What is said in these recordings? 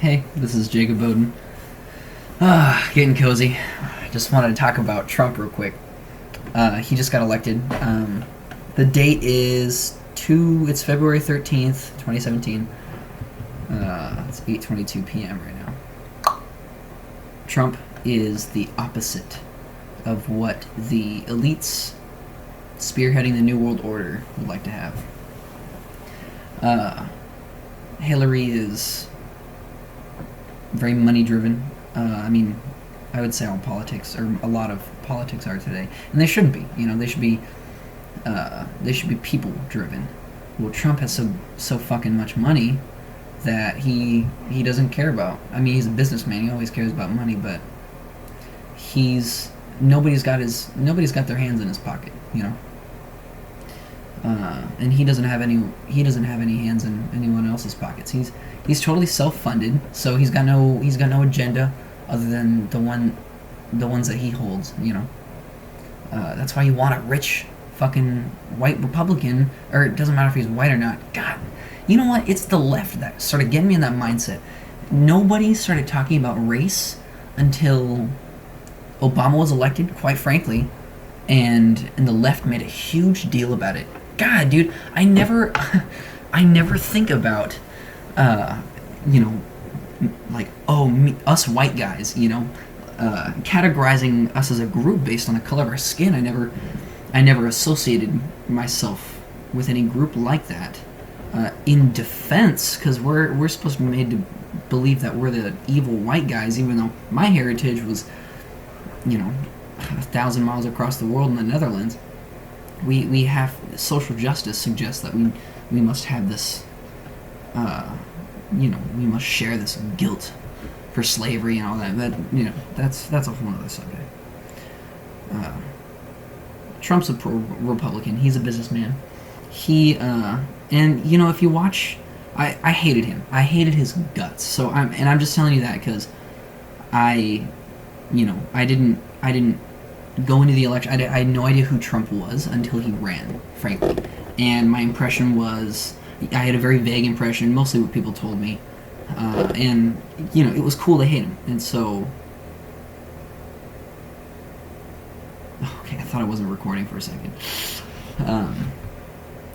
Hey, this is Jacob Bowden. Getting cozy. Just wanted to talk about Trump real quick. He just got elected. The date is it's February 13th, 2017. It's 8:22 p.m. right now. Trump is the opposite of what the elites spearheading the New World Order would like to have. Hillary is very money driven. I would say all politics, or a lot of politics, are today, and they shouldn't be. They should be people driven. Well, Trump has so fucking much money that he doesn't care about. He's a businessman. He always cares about money, but nobody's got their hands in his pocket. And he doesn't have any hands in anyone else's pockets. He's totally self-funded, so he's got no agenda other than the ones that he holds. That's why you want a rich fucking white Republican, or it doesn't matter if he's white or not. God, you know what? It's the left that started getting me in that mindset. Nobody started talking about race until Obama was elected, quite frankly, and the left made a huge deal about it. God, dude, I never think about, us white guys, categorizing us as a group based on the color of our skin. I never associated myself with any group like that. In defense, because we're supposed to be made to believe that we're the evil white guys, even though my heritage was, 1,000 miles across the world in the Netherlands. We have social justice suggests that we must have this, we must share this guilt for slavery and all that. But that's a whole other subject. Trump's a pro-Republican. He's a businessman. And if you watch, I hated him. I hated his guts. So I'm just telling you that because I didn't go into the election. I had no idea who Trump was until he ran, frankly. And my impression was, I had a very vague impression, mostly what people told me. And it was cool to hate him. And so, okay, I thought I wasn't recording for a second.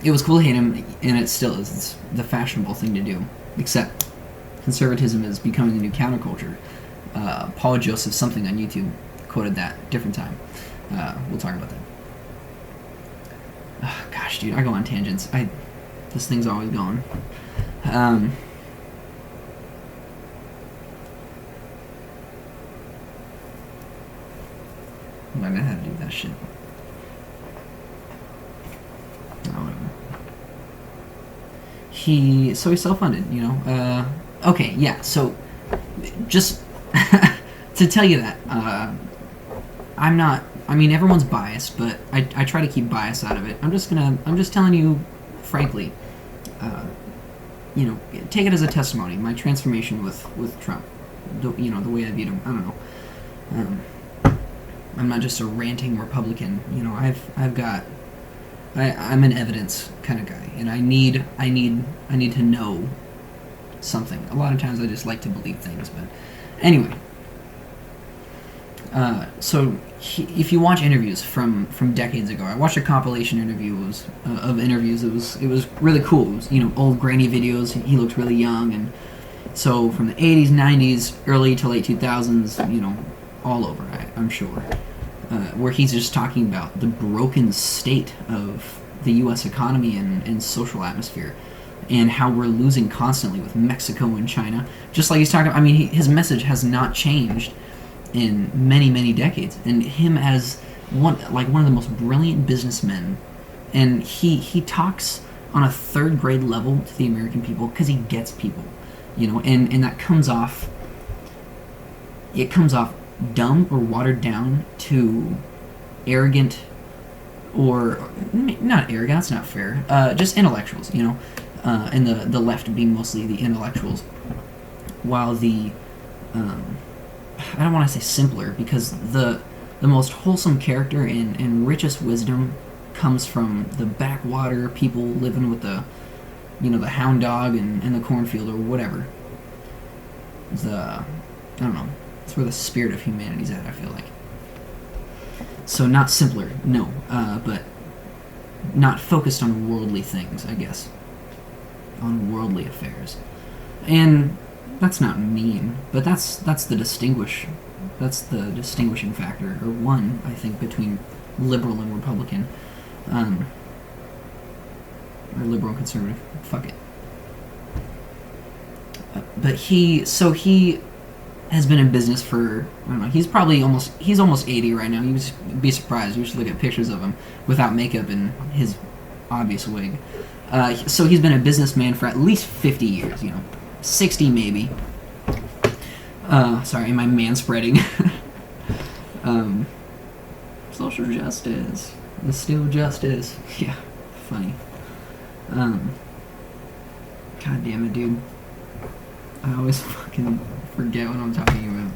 It was cool to hate him, and it still is. It's the fashionable thing to do. Except conservatism is becoming the new counterculture. Paul Joseph something on YouTube quoted that. Different time. We'll talk about that. Gosh, dude, I go on tangents. This thing's always going. I don't know how to do that shit. He's self-funded, okay, yeah, so just to tell you that, everyone's biased, but I try to keep bias out of it. I'm just telling you frankly, take it as a testimony, my transformation with Trump, the way I viewed him. I don't know. I'm not just a ranting Republican, I'm an evidence kind of guy, and I need to know something. A lot of times I just like to believe things, but anyway. If you watch interviews from decades ago, I watched a compilation of interviews. It was really cool. It was, old grainy videos. He looked really young, and so from the 80s, 90s, early to late 2000s, all over, I'm sure. Where he's just talking about the broken state of the U.S. economy and social atmosphere, and how we're losing constantly with Mexico and China. Just like he's talking about, his message has not changed in many, many decades. And him as one of the most brilliant businessmen, and he talks on a third grade level to the American people because he gets people, and that comes off dumb or watered down to arrogant, or not arrogant, that's not fair, just intellectuals, and the left being mostly the intellectuals, while the I don't want to say simpler, because the most wholesome character and richest wisdom comes from the backwater people living with the hound dog and the cornfield or whatever. I don't know, it's where the spirit of humanity's at, I feel like. So not simpler, no, but not focused on worldly things, I guess. On worldly affairs. And that's not mean, but that's the distinguishing factor, or one, I think, between liberal and Republican, or liberal and conservative. Fuck it. But he has been in business for, I don't know, he's almost 80 right now. You'd be surprised. You should look at pictures of him without makeup and his obvious wig. So he's been a businessman for at least 50 years, 60 maybe. Sorry, am I manspreading? Social justice. It's still justice. Yeah, funny. God damn it, dude. I always fucking forget what I'm talking about.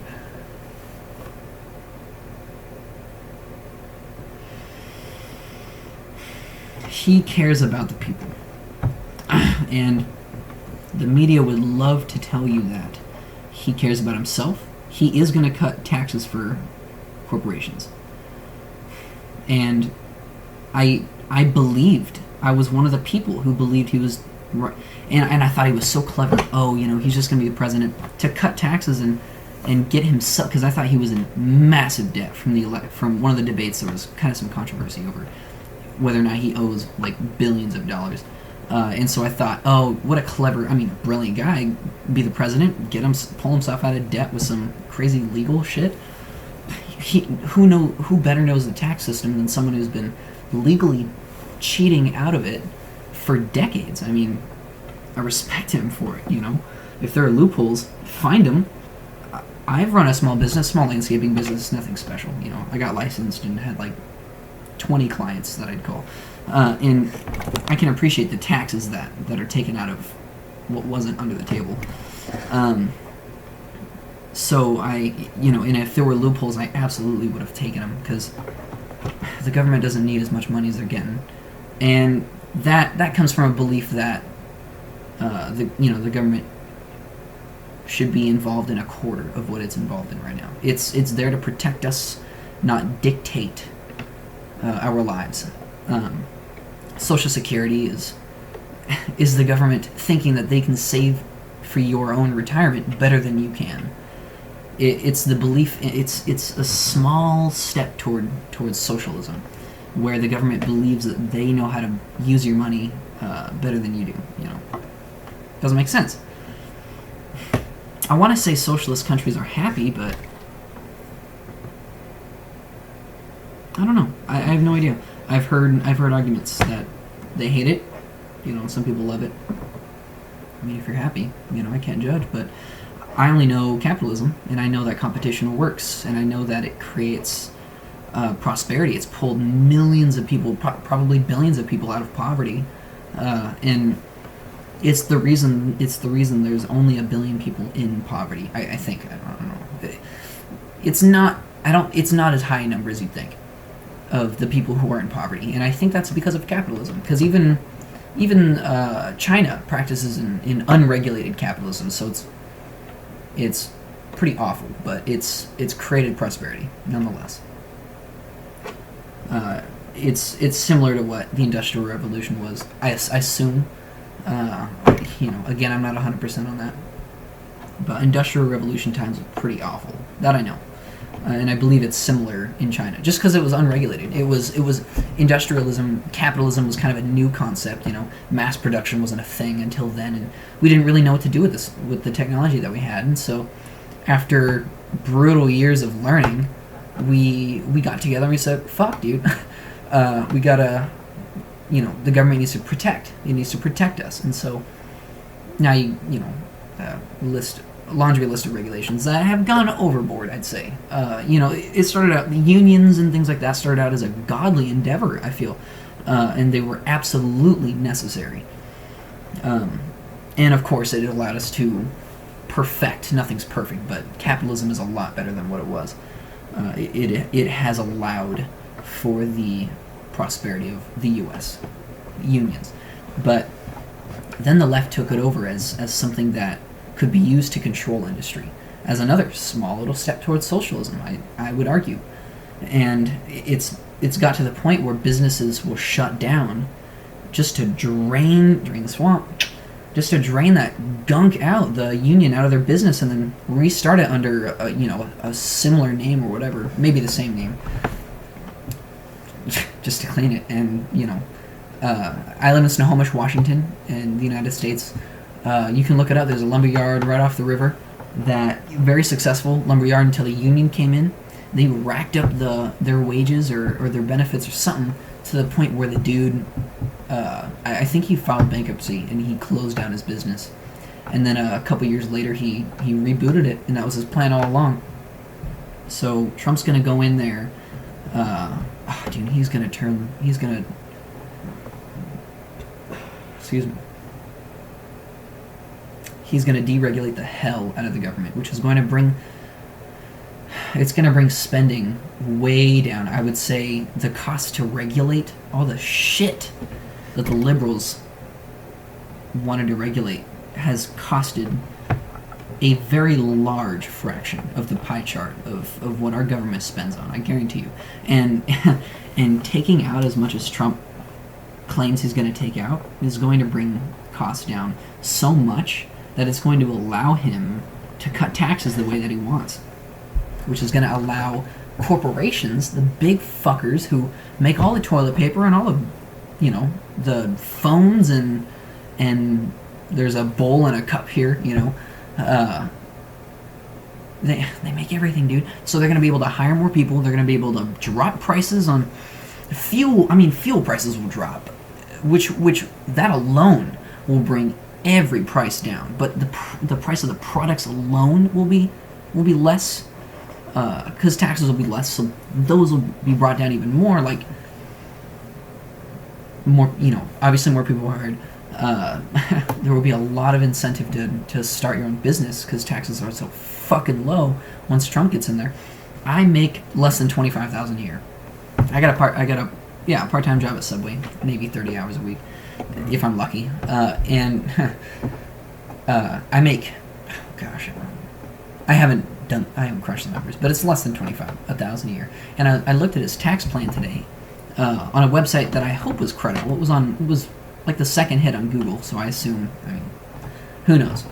He cares about the people. And the media would love to tell you that he cares about himself. He is going to cut taxes for corporations. And I was one of the people who believed he was right. And I thought he was so clever. Oh, he's just going to be the president to cut taxes and get himself, because I thought he was in massive debt from one of the debates. There was kind of some controversy over whether or not he owes like billions of dollars. And so I thought, oh, what a brilliant guy, be the president, pull himself out of debt with some crazy legal shit. Who better knows the tax system than someone who's been legally cheating out of it for decades? I mean, I respect him for it, If there are loopholes, find them. I've run a small landscaping business, nothing special, I got licensed and had like 20 clients that I'd call. And I can appreciate the taxes that are taken out of what wasn't under the table. So and if there were loopholes, I absolutely would have taken them, because the government doesn't need as much money as they're getting. And that comes from a belief that the government should be involved in a quarter of what it's involved in right now. It's there to protect us, not dictate our lives. Social Security is the government thinking that they can save for your own retirement better than you can. It's the belief. It's a small step towards socialism, where the government believes that they know how to use your money better than you do. Doesn't make sense. I want to say socialist countries are happy, but I don't know. I have no idea. I've heard arguments that they hate it. Some people love it. I mean, if you're happy, I can't judge, but I only know capitalism, and I know that competition works, and I know that it creates prosperity. It's pulled millions of people, probably billions of people out of poverty, and it's the reason there's only 1 billion people in poverty. I think. I don't know. It's not as high a number as you'd think of the people who are in poverty, and I think that's because of capitalism. Because even China practices in unregulated capitalism, so it's pretty awful, but it's created prosperity nonetheless. It's similar to what the Industrial Revolution was, I assume. Again, I'm not 100% on that, but Industrial Revolution times were pretty awful. That I know. And I believe it's similar in China, just because it was unregulated. It was industrialism, capitalism was kind of a new concept. Mass production wasn't a thing until then, and we didn't really know what to do with the technology that we had. And so, after brutal years of learning, we got together and we said, "Fuck, dude, we gotta, the government needs to protect. It needs to protect us." And so now laundry list of regulations that have gone overboard, I'd say. It started out, the unions and things like that started out as a godly endeavor, I feel, and they were absolutely necessary. And of course, it allowed us to perfect. Nothing's perfect, but capitalism is a lot better than what it was. It has allowed for the prosperity of the U.S. unions, but then the left took it over as something that could be used to control industry as another small little step towards socialism, I would argue. And it's got to the point where businesses will shut down just to drain the swamp, just to drain that gunk out, the union out of their business, and then restart it under a similar name or whatever, maybe the same name, just to clean it. And I live in Snohomish, Washington, in the United States. You can look it up. There's a lumberyard right off the river, that very successful lumberyard until the union came in. They racked up their wages or their benefits or something to the point where the dude, I think he filed bankruptcy and he closed down his business. And then a couple years later, he rebooted it, and that was his plan all along. So Trump's gonna go in there, he's gonna deregulate the hell out of the government, which is going to bring spending way down. I would say the cost to regulate all the shit that the liberals wanted to regulate has costed a very large fraction of the pie chart of what our government spends on, I guarantee you. And taking out as much as Trump claims he's going to take out is going to bring costs down so much that it's going to allow him to cut taxes the way that he wants, which is going to allow corporations, the big fuckers who make all the toilet paper and all of, the phones and there's a bowl and a cup here, they make everything, dude. So they're going to be able to hire more people. They're going to be able to drop prices on fuel. Fuel prices will drop, which that alone will bring every price down. But the price of the products alone will be less, because taxes will be less. So those will be brought down even more. Like more, obviously more people are hired. There will be a lot of incentive to start your own business because taxes are so fucking low once Trump gets in there. I make less than $25,000 a year. I got a part-time job at Subway, maybe 30 hours a week if I'm lucky. And I make, I haven't crushed the numbers, but it's less than $25,000 a year. And I looked at his tax plan today on a website that I hope was credible. It was like the second hit on Google, so I assume, who knows?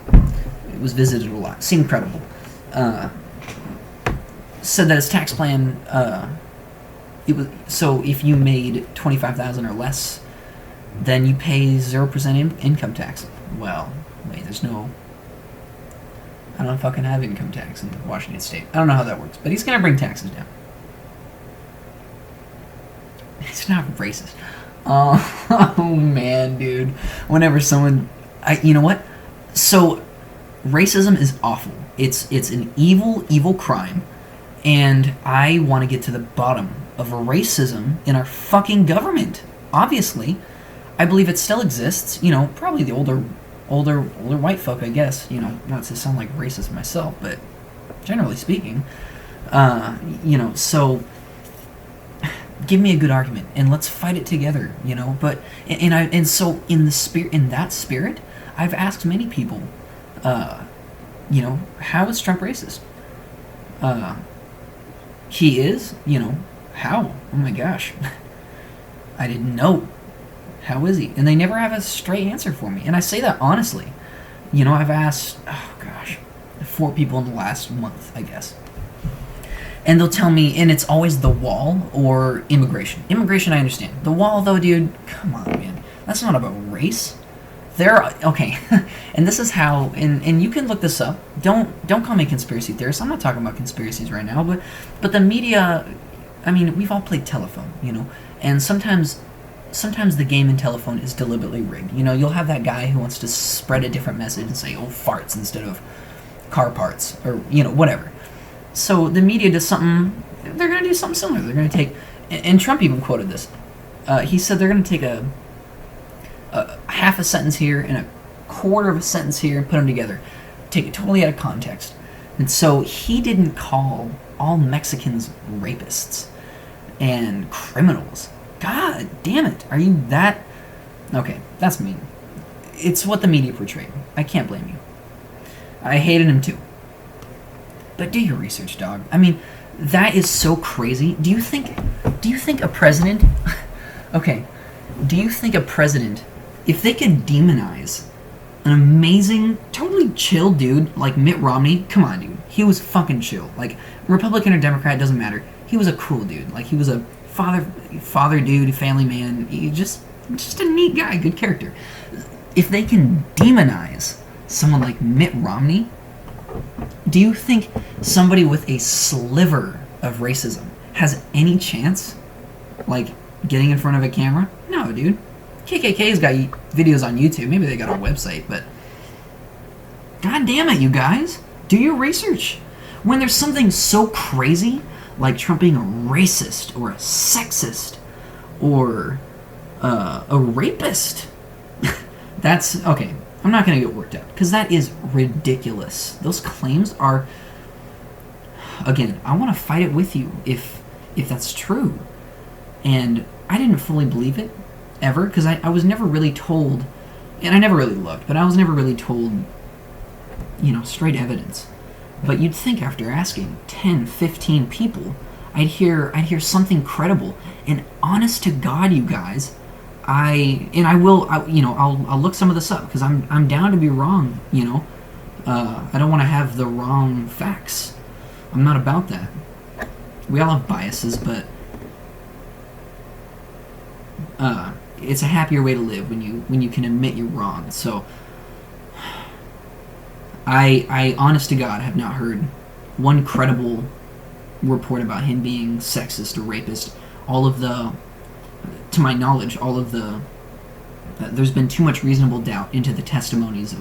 It was visited a lot. Seemed credible. Said that his tax plan, so if you made $25,000 or less, then you pay 0% income tax. Well, wait, I don't fucking have income tax in Washington State. I don't know how that works, but he's gonna bring taxes down. It's not racist. Oh man, dude. Whenever someone, you know what? So, racism is awful. It's an evil crime, and I want to get to the bottom of racism in our fucking government. Obviously, I believe it still exists. Probably the older white folk, I guess. Not to sound like racist myself, but generally speaking, so. Give me a good argument and let's fight it together, But so in that spirit, I've asked many people, how is Trump racist? He is, how? Oh my gosh, I didn't know. How is he? And they never have a straight answer for me. And I say that honestly. I've asked, 4 people in the last month, I guess. And they'll tell me, and it's always the wall or immigration. Immigration, I understand. The wall, though, dude, come on, man. That's not about race. Okay, and this is how, and you can look this up. Don't call me a conspiracy theorist. I'm not talking about conspiracies right now, but the media, we've all played telephone, and sometimes the game in telephone is deliberately rigged. You'll have that guy who wants to spread a different message and say, farts instead of car parts, or, whatever. So the media does something, they're going to do something similar. They're going to take, and Trump even quoted this. He said they're going to take a half a sentence here and a quarter of a sentence here and put them together. Take it totally out of context. And so he didn't call all Mexicans rapists and criminals. God damn it. Are you that? Okay, that's mean. It's what the media portrayed. I can't blame you. I hated him too. But do your research, dog. I mean, that is so crazy. Do you think a president okay, do you think a president, if they could demonize an amazing, totally chill dude like Mitt Romney, come on, dude. He was fucking chill. Like, Republican or Democrat, doesn't matter. He was a cool dude. Like, he was a father dude, family man. He just a neat guy, good character. If they can demonize someone like Mitt Romney, do you think somebody with a sliver of racism has any chance, like, getting in front of a camera? No, dude. KKK's got videos on YouTube. Maybe they got a website, but god damn it, you guys. Do your research. When there's something so crazy, like Trump being a racist or a sexist or a rapist, that's, okay, I'm not going to get worked up, because that is ridiculous. Those claims are, again, I want to fight it with you if that's true. And I didn't fully believe it, ever, because I was never really told, and I never really looked, but I was never really told, straight evidence. But you'd think after asking 10, 15 people, I'd hear something credible. And honest to God, you guys, I'll look some of this up, because I'm down to be wrong, I don't want to have the wrong facts. I'm not about that. We all have biases, but it's a happier way to live when you can admit you're wrong. So I honest to God have not heard one credible report about him being sexist or rapist. To my knowledge, there's been too much reasonable doubt into the testimonies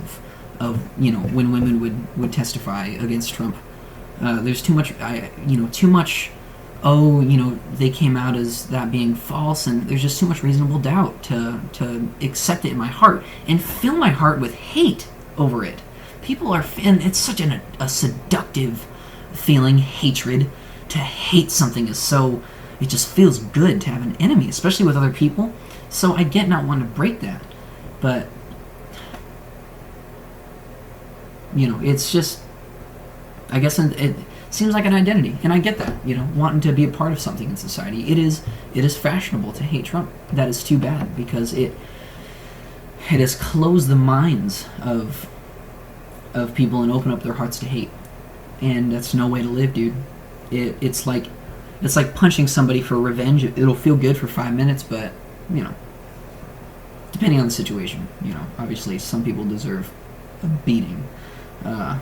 of when women would testify against Trump. There's too much, they came out as that being false, and there's just too much reasonable doubt to accept it in my heart and fill my heart with hate over it. People are, and it's such a seductive feeling, hatred. To hate something is so, it just feels good to have an enemy, especially with other people. So I get not wanting to break that, but it's just, I guess it seems like an identity, and I get that, wanting to be a part of something in society. It is fashionable to hate Trump. That is too bad, because it has closed the minds of people and opened up their hearts to hate, and that's no way to live, dude. It's like punching somebody for revenge. It'll feel good for 5 minutes, but depending on the situation, obviously some people deserve a beating, but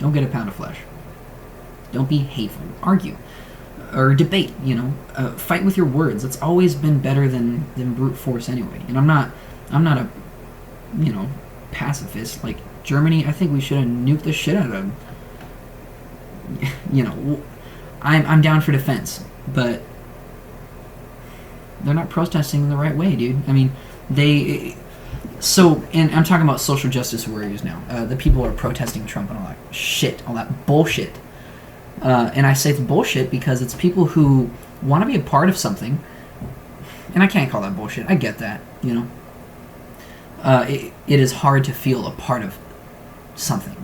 don't get a pound of flesh. Don't be hateful. Argue or debate. Fight with your words. That's always been better than brute force anyway. And I'm not a pacifist. Like Germany, I think we should have nuked the shit out of them. I'm down for defense, but they're not protesting in the right way, dude. I mean, and I'm talking about social justice warriors now. The people who are protesting Trump and all that shit, all that bullshit. And I say it's bullshit because it's people who want to be a part of something, and I can't call that bullshit. I get that, It is hard to feel a part of something,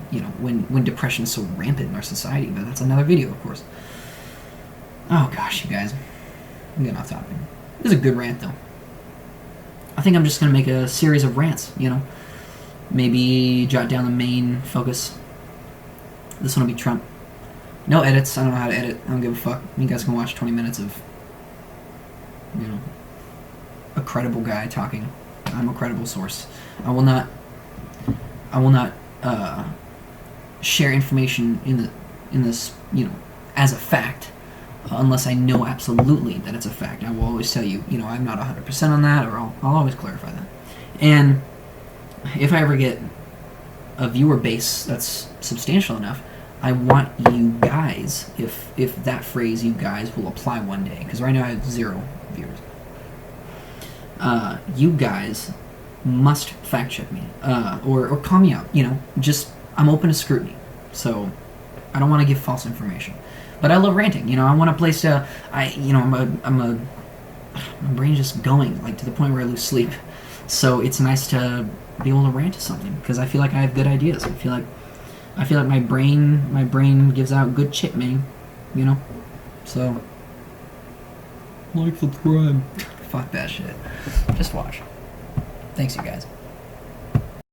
when depression is so rampant in our society, but that's another video, of course. Oh gosh, you guys. I'm getting off topic. This is a good rant, though. I think I'm just going to make a series of rants, Maybe jot down the main focus. This one will be Trump. No edits. I don't know how to edit. I don't give a fuck. You guys can watch 20 minutes of, a credible guy talking. I'm a credible source. I will not share information in this, as a fact, unless I know absolutely that it's a fact. I will always tell you, I'm not 100% on that, or I'll always clarify that. And if I ever get a viewer base that's substantial enough, I want you guys, if that phrase "you guys" will apply one day, because right now I have 0 viewers. You guys must fact check me, or call me out. I'm open to scrutiny, so I don't want to give false information. But I love ranting. I want a place to. My brain's just going, like, to the point where I lose sleep. So it's nice to be able to rant to something because I feel like I have good ideas. I feel like my brain gives out good chip, man. You know. So like, subscribe. Fuck that shit. Just watch. Thanks, you guys.